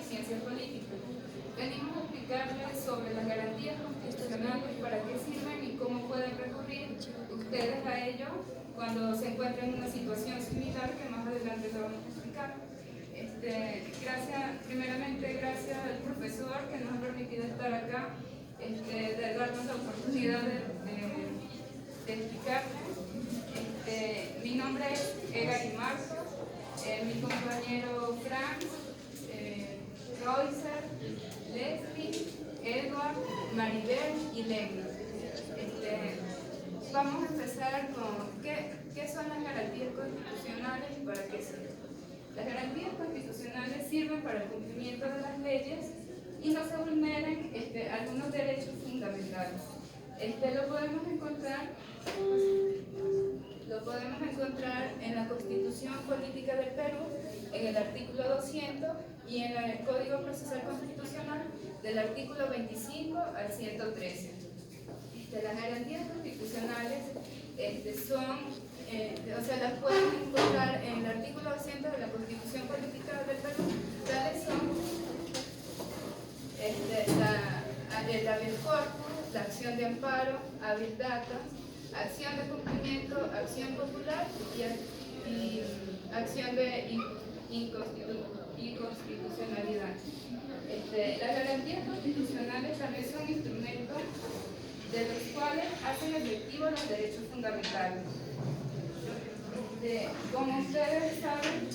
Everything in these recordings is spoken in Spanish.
ciencia política. Venimos a explicarles sobre las garantías constitucionales, para qué sirven y cómo pueden recurrir ustedes a ello cuando se encuentren en una situación similar, que más adelante lo vamos a explicar. Primeramente, gracias al profesor que nos ha permitido estar acá, de darnos la oportunidad de explicarles. Mi nombre es Egari Marcos, mi compañero Franz, Roycer, Leslie, Edward, Maribel y Lenny. Vamos a empezar con qué son las garantías constitucionales y para qué sirven. Las garantías constitucionales sirven para el cumplimiento de las leyes y no se vulneren algunos derechos fundamentales. Lo podemos encontrar en la Constitución Política del Perú, en el artículo 200, y en el Código Procesal Constitucional, del artículo 25 al 113. Las garantías constitucionales las pueden encontrar en el artículo 200 de la Constitución Política del Perú. Tales son el habeas corpus, la acción de amparo, habeas data, acción de cumplimiento, acción popular y acción de inconstitucionalidad. Las garantías constitucionales también son instrumentos de los cuales hacen efectivos los derechos fundamentales. Como ustedes saben,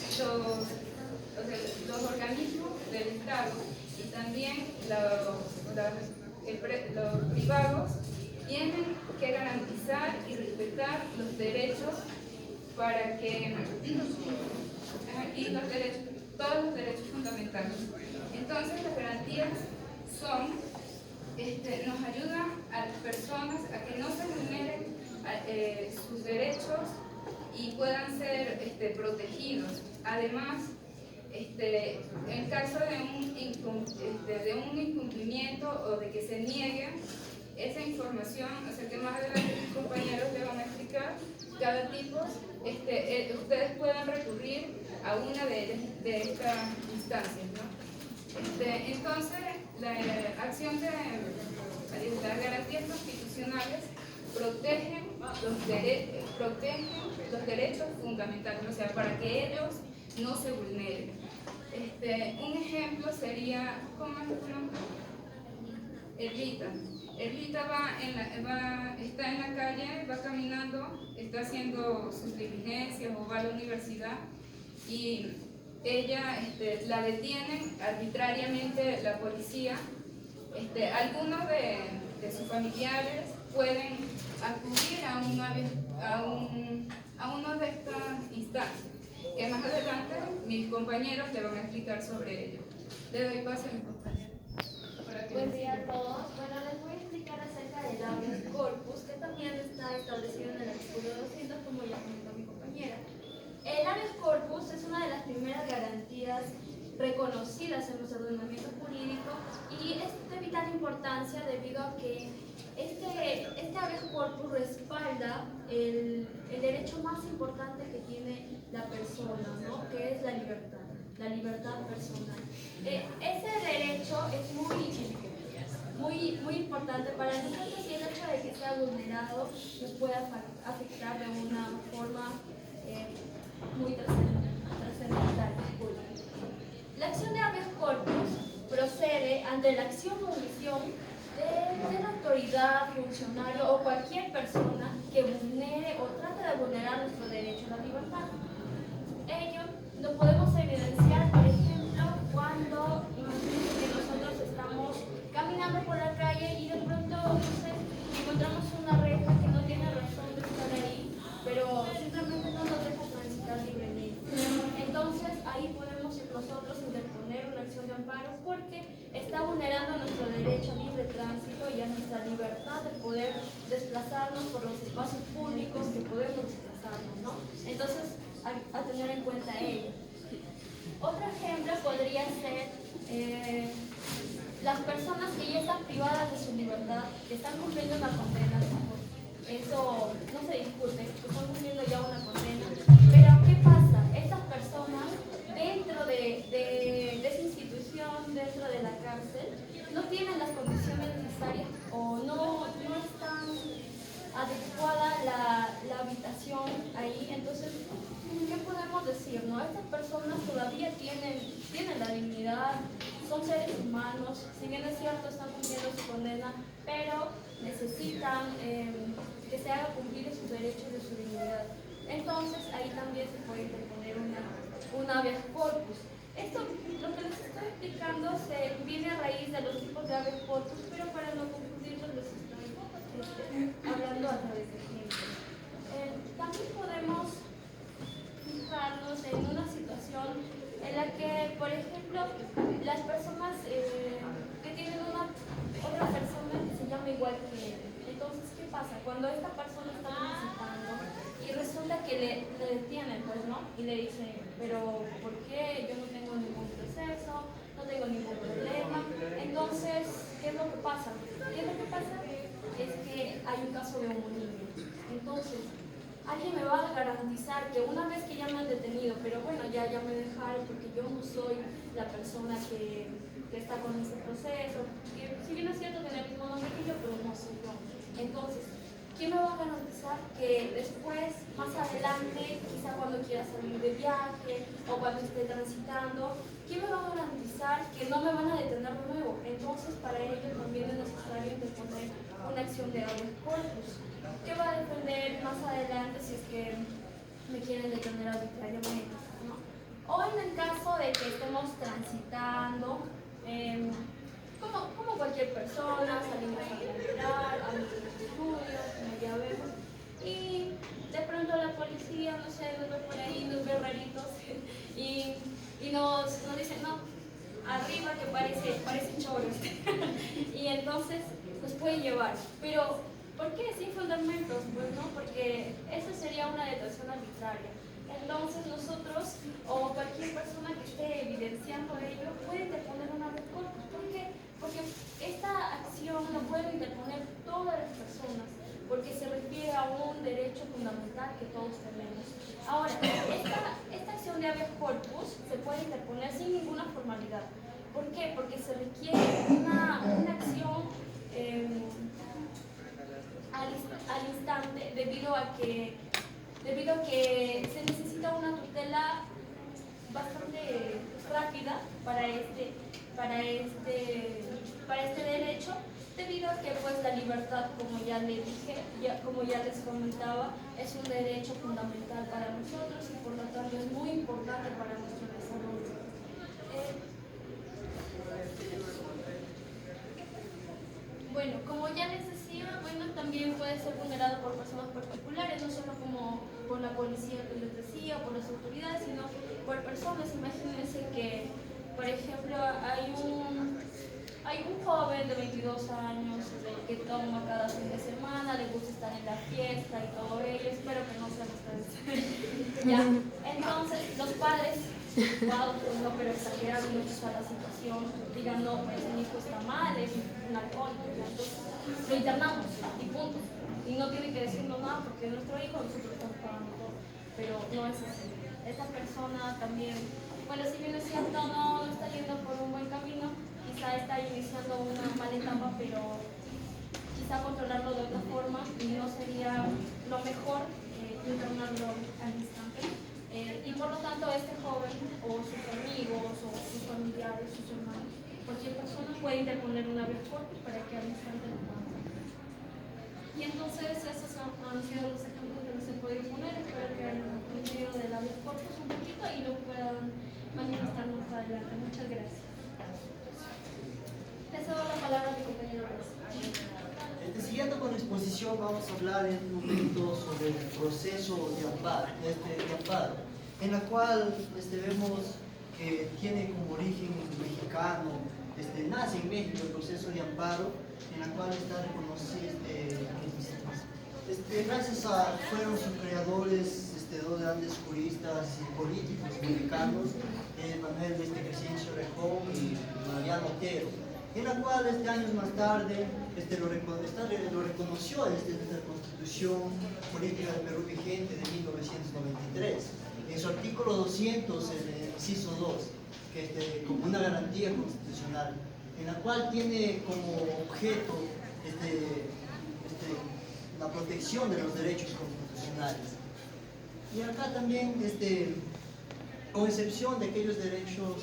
los organismos del Estado y también los privados tienen que garantizar y respetar los derechos para que todos los derechos fundamentales. Entonces, las garantías nos ayudan a las personas a que no se vulneren sus derechos y puedan ser protegidos. Además, en caso de un incumplimiento o de que se niegue esa información, que más adelante mis compañeros le van a explicar cada tipo, ustedes pueden recurrir a una de estas instancias, ¿no? Entonces, las garantías constitucionales protegen los derechos fundamentales, para que ellos no se vulneren. Un ejemplo sería, ¿cómo es tu nombre? Erlita. Erlita está en la calle, va caminando, está haciendo sus diligencias o va a la universidad y ella la detienen arbitrariamente la policía. Algunos de sus familiares pueden acudir a una de estas instancias, que más adelante mis compañeros le van a explicar sobre ello. Le doy paso a mis compañeros. Buen día a todos. Bueno, les voy a explicar acerca del habeas corpus, que también está establecido en el artículo 200, como ya comentó mi compañera. El habeas corpus es una de las primeras garantías reconocidas en los ordenamientos jurídicos y es de vital importancia debido a que este habeas corpus respalda el derecho más importante que tiene la persona, ¿no? Que es la libertad personal. Ese derecho es muy importante para nosotros y el hecho de que sea vulnerado nos puede afectar de una forma muy trascendental. La acción de habeas corpus procede ante la acción o omisión de la autoridad, funcionario o cualquier persona que vulnere o trate de vulnerar nuestro derecho a la libertad. Ello lo podemos evidenciar, por ejemplo, cuando nosotros estamos caminando por la calle y de pronto encontramos una reja que no tiene razón de estar ahí, pero simplemente no nos deja transitar libremente. Entonces ahí podemos nosotros interponer una acción de amparo porque está vulnerando nuestro derecho a libre tránsito y a nuestra libertad de poder desplazarnos por los espacios públicos que podemos desplazarnos, ¿no? Entonces, a tener en cuenta ello. Otro ejemplo podría ser las personas que ya están privadas de su libertad, que están cumpliendo una condena, eso no se discute, que están cumpliendo ya una condena, pero ¿qué pasa? Estas personas dentro de esa institución todavía tienen la dignidad, son seres humanos, si bien es cierto están cumpliendo su condena, pero necesitan que se haga cumplir sus derechos y su dignidad. Entonces ahí también se puede interponer una habeas corpus. Esto, lo que les estoy explicando, se viene a raíz de los tipos de habeas corpus, pero para no confundirlos les estoy hablando a través de ejemplos. También podemos fijarnos en una situación en la que, por ejemplo, las personas que tienen otra persona que se llama igual que él. Entonces, ¿qué pasa? Cuando esta persona está transitando y resulta que le detienen, pues, ¿no? Y le dicen, pero ¿por qué? Yo no tengo ningún proceso, no tengo ningún problema. Entonces, ¿qué es lo que pasa? ¿Qué es lo que pasa? Es que hay un caso de homonimia. Entonces, alguien me va a garantizar que una vez que ya me han detenido, pero bueno, ya me dejaron porque yo no soy la persona que está con ese proceso, que si bien es cierto tiene el mismo nombre que yo, pero no soy yo. Entonces, ¿quién me va a garantizar que después, más adelante, quizá cuando quiera salir de viaje o cuando esté transitando, quién me va a garantizar que no me van a detener de nuevo? Entonces, para ello también es necesario interponer una acción de habeas corpus, que va a defender más adelante si es que me quieren detener arbitrariamente, ¿no? O en el caso de que estemos transitando, como cualquier persona, salimos a comprar, a nuestros estudios, como ya vemos, y de pronto la policía, no sé, nos ve por ahí, nos ve raritos y nos dice, no, arriba que parece choros. Y entonces nos puede llevar. Pero, ¿por qué? Sin fundamentos, pues no, porque eso sería una detención arbitraria. Entonces nosotros o cualquier persona que esté evidenciando ello puede interponer una habeas corpus. ¿Por qué? Porque esta acción la pueden interponer todas las personas, porque se refiere a un derecho fundamental que todos tenemos. Ahora, esta acción de habeas corpus se puede interponer sin ninguna formalidad. ¿Por qué? Porque se requiere una acción al instante debido a que se necesita una tutela bastante rápida para este derecho, debido a que pues la libertad, como ya les dije, como ya les comentaba, es un derecho fundamental para nosotros y por lo tanto es muy importante para nuestro desarrollo. Bueno, como ya les decía, bueno, también puede ser vulnerado por personas particulares, no solo como por la policía que les decía, o por las autoridades, sino por personas. Imagínense que, por ejemplo, hay un joven de 22 años que toma cada fin de semana, le gusta estar en la fiesta y todo ello, espero que no sean ustedes. ¿Ya? Entonces, los padres, pues no, pero exageraron mucho a la situación, digan, no, pues mi hijo está mal, es un alcohólico, entonces lo internamos y punto. Y no tiene que decirnos nada porque nuestro hijo nosotros estamos pagando todo, pero no es así. Esta persona también, bueno, si bien es cierto, no está yendo por un buen camino, quizá está iniciando una mala etapa, pero quizá controlarlo de otra forma y no sería lo mejor internarlo al instante. Y por lo tanto este joven o sus amigos o sus familiares, sus hermanos, cualquier persona puede interponer una habeas corpus para que al instante lo puedan sacar. Y entonces esos han sido los ejemplos que se pueden poner. Espero que hayan entendido de la habeas corpus un poquito y lo puedan manifestar más adelante. Muchas gracias. Le cedo la palabra a mi compañero. Siguiendo con la exposición, vamos a hablar en un momento sobre el proceso de amparo, en la cual vemos que tiene como origen mexicano, nace en México el proceso de amparo, en la cual está reconocido, gracias a, fueron sus creadores, dos grandes juristas y políticos mexicanos, Manuel Crescencio Rejón y Mariano Otero, en la cual años más tarde lo reconoció nuestra Constitución Política del Perú vigente de 1993, en su artículo 200, el inciso 2, que como una garantía constitucional, en la cual tiene como objeto la protección de los derechos constitucionales. Y acá también con excepción de aquellos derechos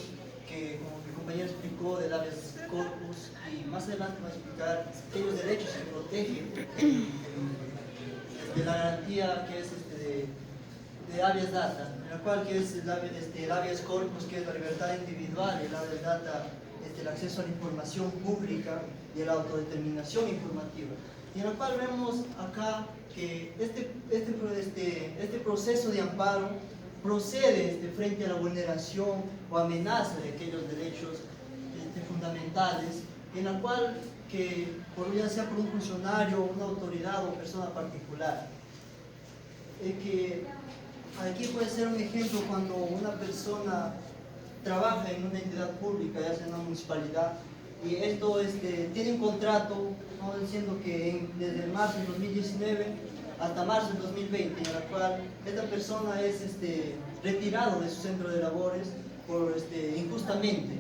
que, como mi compañero explicó, del habeas corpus, y más adelante va a explicar aquellos derechos que protegen de la garantía que es de habeas data, en la cual que es el habeas corpus, que es la libertad individual, y el habeas data, el acceso a la información pública y la autodeterminación informativa. Y en la cual vemos acá que este proceso de amparo procede frente a la vulneración o amenaza de aquellos derechos fundamentales, en la cual que ya sea por un funcionario, una autoridad o persona particular. Que aquí puede ser un ejemplo cuando una persona trabaja en una entidad pública, ya sea en una municipalidad, y esto tiene un contrato, ¿no? Diciendo que desde marzo de 2019 hasta marzo de 2020, en la cual esta persona es retirado de su centro de labores injustamente,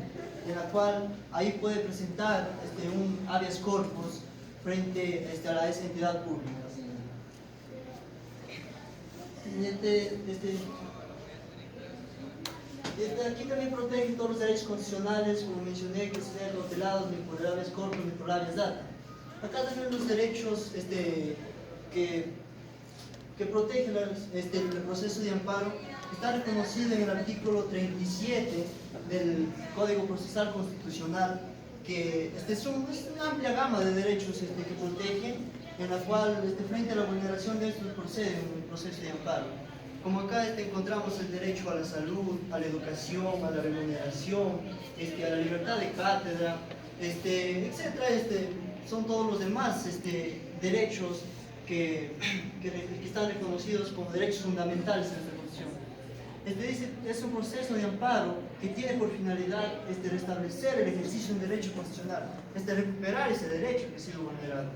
en la cual ahí puede presentar un habeas corpus frente a esa entidad pública. Aquí también protege todos los derechos constitucionales, como mencioné, que sean tutelados ni por el habeas corpus ni por el habeas data. Acá también los derechos que protegen el proceso de amparo está reconocido en el artículo 37 del Código Procesal Constitucional, que es una amplia gama de derechos que protegen, en la cual frente a la vulneración de estos procede un proceso de amparo. Como acá encontramos el derecho a la salud, a la educación, a la remuneración, a la libertad de cátedra, etcétera. Son todos los demás derechos que están reconocidos como derechos fundamentales en esta Constitución. Es un proceso de amparo que tiene por finalidad restablecer el ejercicio de un derecho constitucional, recuperar ese derecho que ha sido vulnerado.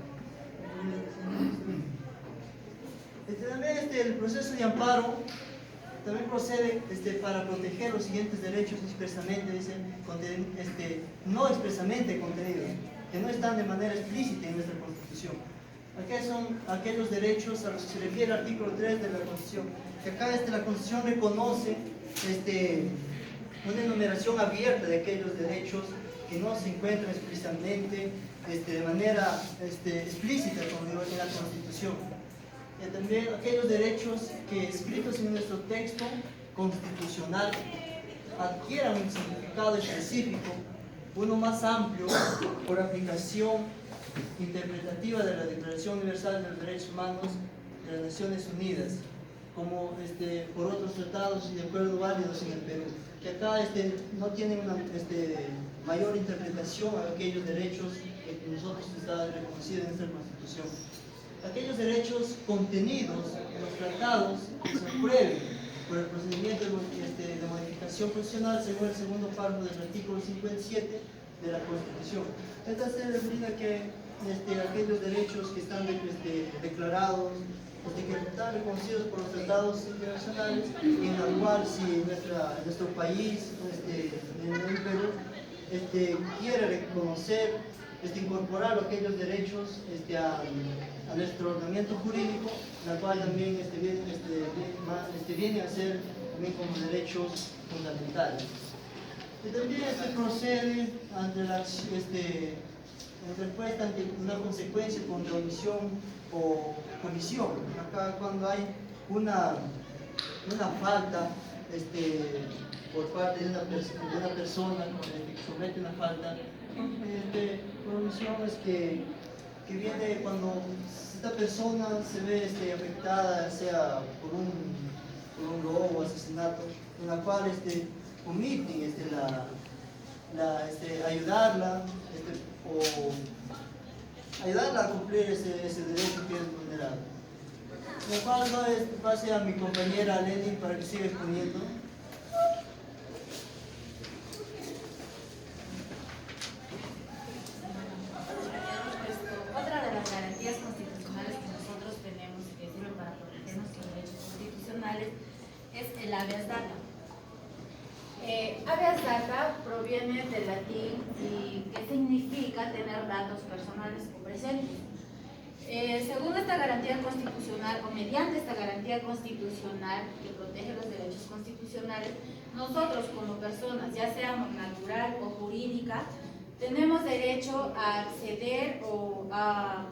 También el proceso de amparo también procede para proteger los siguientes derechos expresamente, no expresamente contenidos, que no están de manera explícita en nuestra Constitución. Aquí son aquellos derechos a los que se refiere el artículo 3 de la Constitución, que acá la Constitución reconoce una enumeración abierta de aquellos derechos que no se encuentran explícitamente, de manera explícita, como digo, en la Constitución. También aquellos derechos que escritos en nuestro texto constitucional adquieran un significado específico, uno más amplio por aplicación interpretativa de la Declaración Universal de los Derechos Humanos de las Naciones Unidas, como por otros tratados y de acuerdo válidos en el Perú, que acá no tienen una mayor interpretación a aquellos derechos que nosotros está reconocidos en nuestra Constitución. Aquellos derechos contenidos en los tratados que se aprueben por el procedimiento de modificación constitucional según el segundo párrafo del artículo 57 de la Constitución. Esta se refiere a que aquellos derechos que están declarados, que están reconocidos por los tratados internacionales, y en la cual si nuestro país, en el Perú, quiere reconocer, incorporar aquellos derechos a nuestro ordenamiento jurídico, la cual también viene a ser también como derechos fundamentales. Y también procede ante respuesta ante una consecuencia contra omisión o comisión. Acá cuando hay una falta por parte de una persona que comete una falta, por omisión es que viene cuando esta persona se ve afectada, sea por un robo o asesinato, en la cual omiten ayudarla o ayudarla a cumplir ese derecho que es vulnerado. Lo cual pase a mi compañera Lenny para que siga exponiendo. Otra de las garantías constitucionales que nosotros tenemos y que sirven para proteger nuestros derechos constitucionales es el habeas data. Habeas data proviene del latín y que significa tener datos personales o presentes. Según esta garantía constitucional o mediante esta garantía constitucional que protege los derechos constitucionales, nosotros como personas, ya seamos natural o jurídica, tenemos derecho a acceder a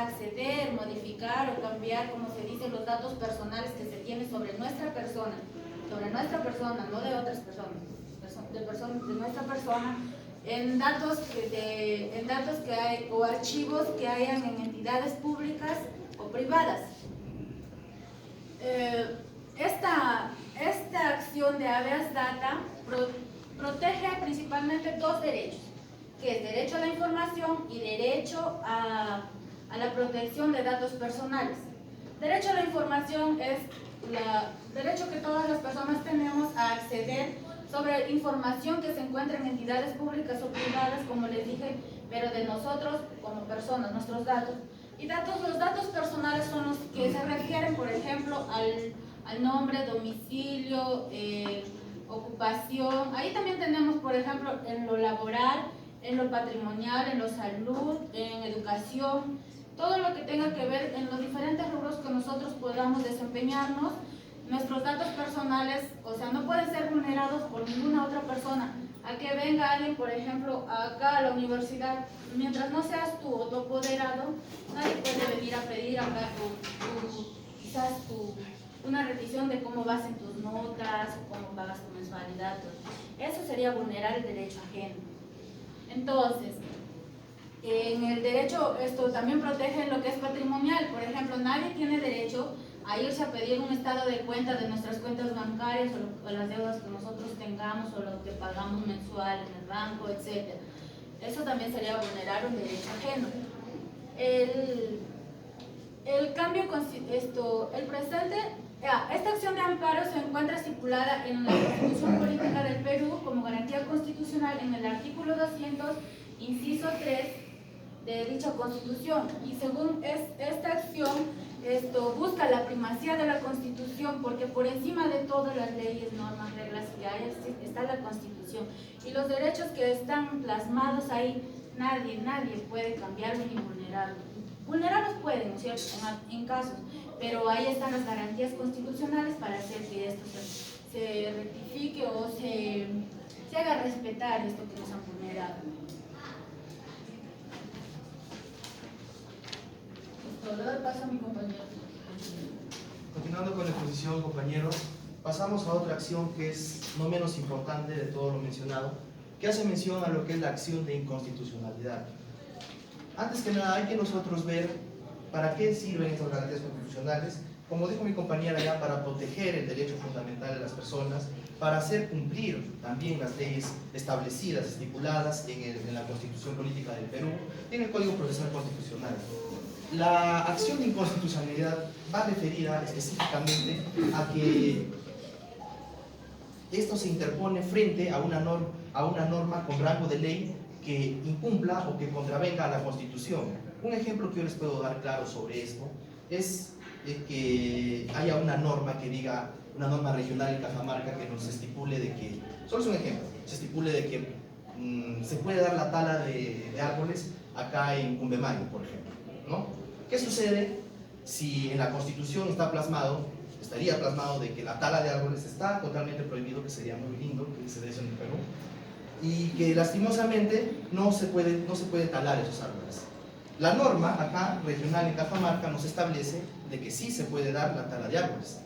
acceder, modificar o cambiar, como se dice, los datos personales que se tienen sobre nuestra persona, no de otras personas, de nuestra persona, en datos que hay o archivos que hayan en entidades públicas o privadas. Esta acción de habeas data protege principalmente dos derechos, que es derecho a la información y derecho a la protección de datos personales. Derecho a la información es el derecho que todas las personas tenemos a acceder sobre información que se encuentra en entidades públicas o privadas, como les dije, pero de nosotros como personas, nuestros datos. Y los datos personales son los que se refieren, por ejemplo, al nombre, domicilio, ocupación. Ahí también tenemos, por ejemplo, en lo laboral, en lo patrimonial, en lo salud, en educación, todo lo que tenga que ver en los diferentes rubros que nosotros podamos desempeñarnos. Nuestros datos personales, o sea, no pueden ser vulnerados por ninguna otra persona. A que venga alguien, por ejemplo, acá a la universidad, mientras no seas tú o tu apoderado, nadie puede venir a pedir acá quizás una revisión de cómo vas en tus notas, o cómo pagas tu mensualidad. Eso sería vulnerar el derecho ajeno. Entonces, en el derecho, esto también protege lo que es patrimonial. Por ejemplo, nadie tiene derecho a irse a pedir un estado de cuenta de nuestras cuentas bancarias o las deudas que nosotros tengamos o lo que pagamos mensual en el banco, etc. Eso también sería vulnerar un derecho ajeno. Esta acción de amparo se encuentra estipulada en la Constitución Política del Perú como garantía constitucional en el artículo 200, inciso 3 de dicha Constitución. Y según esta acción, busca la primacía de la Constitución, porque por encima de todas las leyes, normas, reglas que hay, está la Constitución. Y los derechos que están plasmados ahí, nadie puede cambiarlos ni vulnerarlos. Vulnerarlos pueden, ¿no es cierto?, en casos, pero ahí están las garantías constitucionales para hacer que esto se rectifique o se haga respetar esto que nos han vulnerado. Le doy paso a mi compañero. Continuando con la exposición, compañeros, pasamos a otra acción que es no menos importante de todo lo mencionado, que hace mención a lo que es la acción de inconstitucionalidad. Antes que nada, hay que nosotros ver para qué sirven estas garantías constitucionales. Como dijo mi compañera ya, para proteger el derecho fundamental de las personas, para hacer cumplir también las leyes establecidas, estipuladas en la Constitución Política del Perú y en el Código Procesal Constitucional. La acción de inconstitucionalidad va referida específicamente a que esto se interpone frente a una norma con rango de ley que incumpla o que contravenga a la Constitución. Un ejemplo que yo les puedo dar claro sobre esto es que haya una norma que diga, una norma regional en Cajamarca que nos estipule de que, solo es un ejemplo, se estipule de que se puede dar la tala de árboles acá en Cumbemayo, por ejemplo, ¿no? ¿Qué sucede si en la Constitución estaría plasmado de que la tala de árboles está totalmente prohibido, que sería muy lindo que se dé eso en el Perú, y que lastimosamente no se puede talar esos árboles? La norma acá, regional en Cajamarca, nos establece de que sí se puede dar la tala de árboles,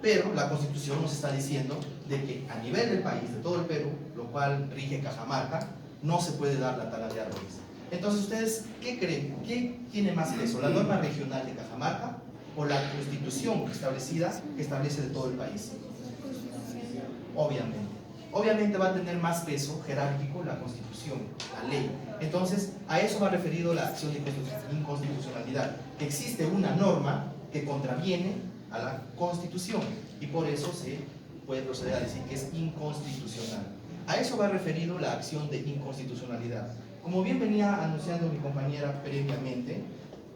pero la Constitución nos está diciendo de que a nivel del país, de todo el Perú, lo cual rige Cajamarca, no se puede dar la tala de árboles. Entonces, ¿ustedes qué creen? ¿Qué tiene más peso? ¿La norma regional de Cajamarca o la Constitución que establece de todo el país? Obviamente va a tener más peso jerárquico la Constitución, la ley. Entonces, a eso va referido la acción de inconstitucionalidad, que existe una norma que contraviene a la Constitución y por eso se puede proceder a decir que es inconstitucional. A eso va referido la acción de inconstitucionalidad. Como bien venía anunciando mi compañera previamente,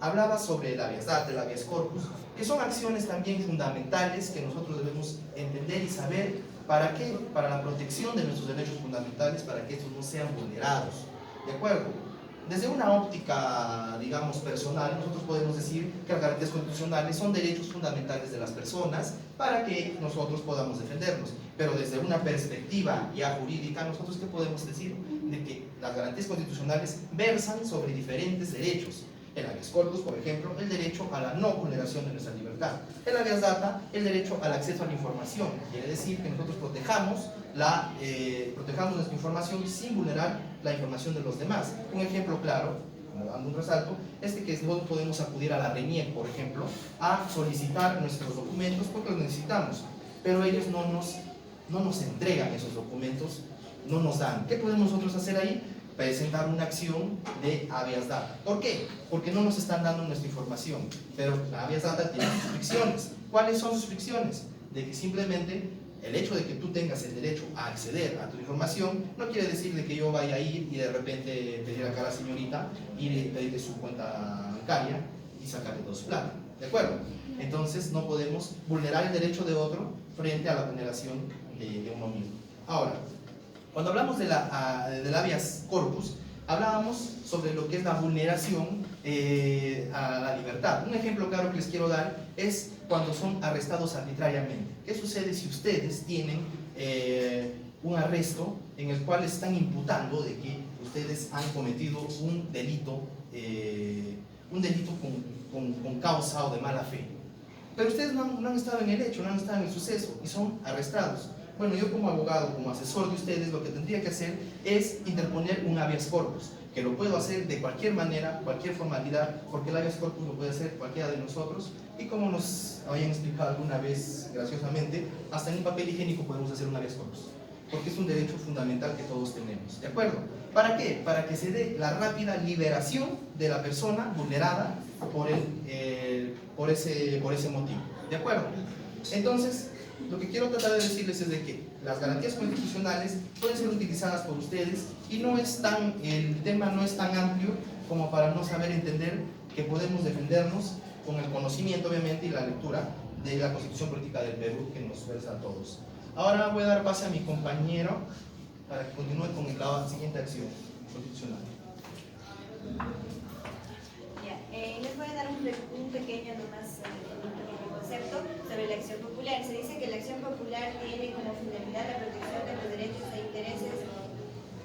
hablaba sobre el habeas data, el habeas corpus, que son acciones también fundamentales que nosotros debemos entender y saber. ¿Para qué? Para la protección de nuestros derechos fundamentales, para que estos no sean vulnerados. ¿De acuerdo? Desde una óptica, digamos, personal, nosotros podemos decir que las garantías constitucionales son derechos fundamentales de las personas para que nosotros podamos defendernos. Pero desde una perspectiva ya jurídica, nosotros ¿qué podemos decir? De que las garantías constitucionales versan sobre diferentes derechos. El habeas corpus, por ejemplo, el derecho a la no vulneración de nuestra libertad. El habeas data, el derecho al acceso a la información. Quiere decir que nosotros protejamos nuestra información sin vulnerar la información de los demás. Un ejemplo claro, como dando un resalto, es que nosotros podemos acudir a la RENIEC, por ejemplo, a solicitar nuestros documentos porque los necesitamos, pero ellos no nos entregan esos documentos, no nos dan. ¿Qué podemos nosotros hacer ahí? Presentar una acción de habeas data. ¿Por qué? Porque no nos están dando nuestra información, pero la habeas data tiene sus fricciones. ¿Cuáles son sus fricciones? De que simplemente el hecho de que tú tengas el derecho a acceder a tu información no quiere decir de que yo vaya a ir y de repente pedir acá a la señorita, ir y pedirle su cuenta bancaria y sacarle todo su plata. ¿De acuerdo? Entonces no podemos vulnerar el derecho de otro frente a la vulneración de uno mismo. Ahora, cuando hablamos del habeas corpus, hablábamos sobre lo que es la vulneración a la libertad. Un ejemplo claro que les quiero dar es cuando son arrestados arbitrariamente. ¿Qué sucede si ustedes tienen un arresto en el cual están imputando de que ustedes han cometido un delito con causa o de mala fe? Pero ustedes no han estado en el hecho, no han estado en el suceso y son arrestados. Bueno, yo como abogado, como asesor de ustedes, lo que tendría que hacer es interponer un habeas corpus, que lo puedo hacer de cualquier manera, cualquier formalidad, porque el habeas corpus lo puede hacer cualquiera de nosotros, y como nos habían explicado alguna vez, graciosamente, hasta en un papel higiénico podemos hacer un habeas corpus, porque es un derecho fundamental que todos tenemos, ¿de acuerdo? ¿Para qué? Para que se dé la rápida liberación de la persona vulnerada por ese motivo, ¿de acuerdo? Entonces, lo que quiero tratar de decirles es de que las garantías constitucionales pueden ser utilizadas por ustedes y el tema no es tan amplio como para no saber entender que podemos defendernos con el conocimiento, obviamente, y la lectura de la Constitución Política del Perú que nos versa a todos. Ahora voy a dar pase a mi compañero para que continúe con la siguiente acción constitucional. Les voy a dar un pequeño concepto sobre la acción popular. Se dice que la acción popular tiene como finalidad la protección de los derechos e intereses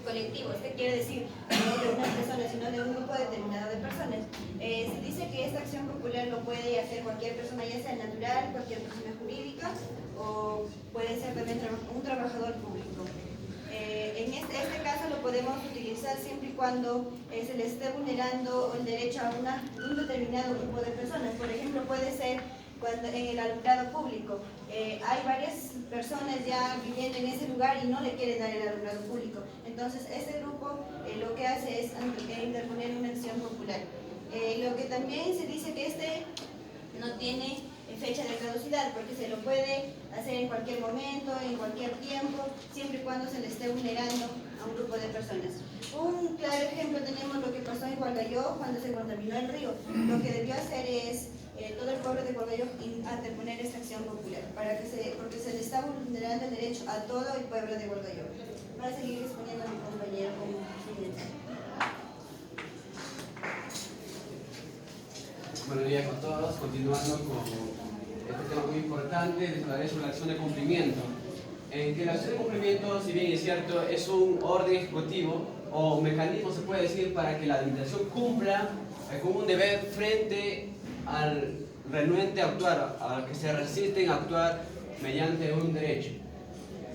colectivos. ¿Qué quiere decir? No de una persona, sino de un grupo determinado de personas. Se dice que esta acción popular lo puede hacer cualquier persona, ya sea natural, cualquier persona jurídica, o puede ser también un trabajador público. En este caso lo podemos utilizar siempre y cuando se le esté vulnerando el derecho a un determinado grupo de personas. Por ejemplo, puede ser cuando en el alumbrado público hay varias personas ya viviendo en ese lugar y no le quieren dar el alumbrado público. Entonces ese grupo lo que hace es interponer una acción popular. Lo que también se dice que no tiene fecha de caducidad, porque se lo puede hacer en cualquier momento, en cualquier tiempo, siempre y cuando se le esté vulnerando a un grupo de personas. Un claro ejemplo tenemos lo que pasó en Hualgayoc cuando se contaminó el río. Lo que debió hacer es todo el pueblo de Hualgayoc interponer esta acción popular, porque se le está vulnerando el derecho a todo el pueblo de Hualgayoc. Voy a seguir exponiendo a mi compañero como siguiente. Buenos días con todos, continuando con este tema muy importante, les hablaré sobre la acción de cumplimiento. Que la acción de cumplimiento, si bien es cierto, es un orden ejecutivo o mecanismo, se puede decir, para que la administración cumpla con un deber frente al renuente a actuar, a que se resisten a actuar mediante un derecho.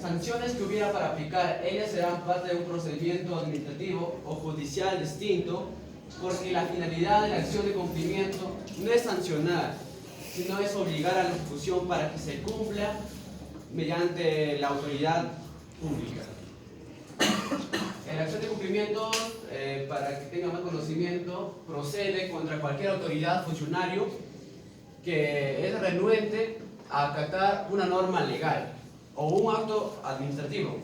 Sanciones que hubiera para aplicar, ellas serán parte de un procedimiento administrativo o judicial distinto, porque la finalidad de la acción de cumplimiento no es sancionar, sino es obligar a la ejecución para que se cumpla mediante la autoridad pública. La acción de cumplimiento, para que tengan más conocimiento, procede contra cualquier autoridad, funcionario, que es renuente a acatar una norma legal o un acto administrativo,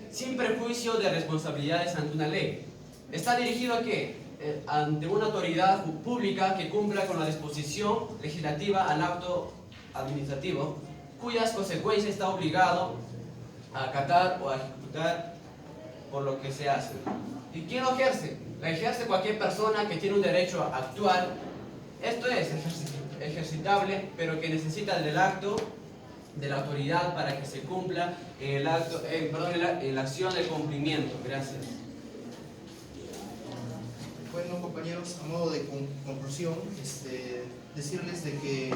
sin perjuicio de responsabilidades ante una ley. Está dirigido a qué? Ante una autoridad pública que cumpla con la disposición legislativa al acto administrativo, cuyas consecuencias está obligado a acatar o a ejecutar por lo que se hace. ¿Y quién lo ejerce? La ejerce cualquier persona que tiene un derecho actual. Esto es ejercitable, pero que necesita del acto de la autoridad para que se cumpla en la acción de cumplimiento. Gracias. Bueno, compañeros, a modo de conclusión, decirles de que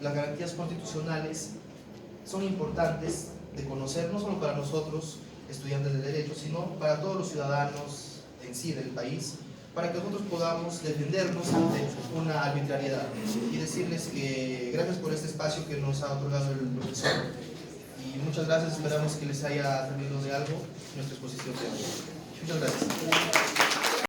las garantías constitucionales son importantes de conocer, no solo para nosotros, estudiantes de Derecho, sino para todos los ciudadanos en sí del país, para que nosotros podamos defendernos ante una arbitrariedad. Y decirles que gracias por este espacio que nos ha otorgado el profesor, y muchas gracias, esperamos que les haya servido de algo nuestra exposición de hoy. Muchas gracias.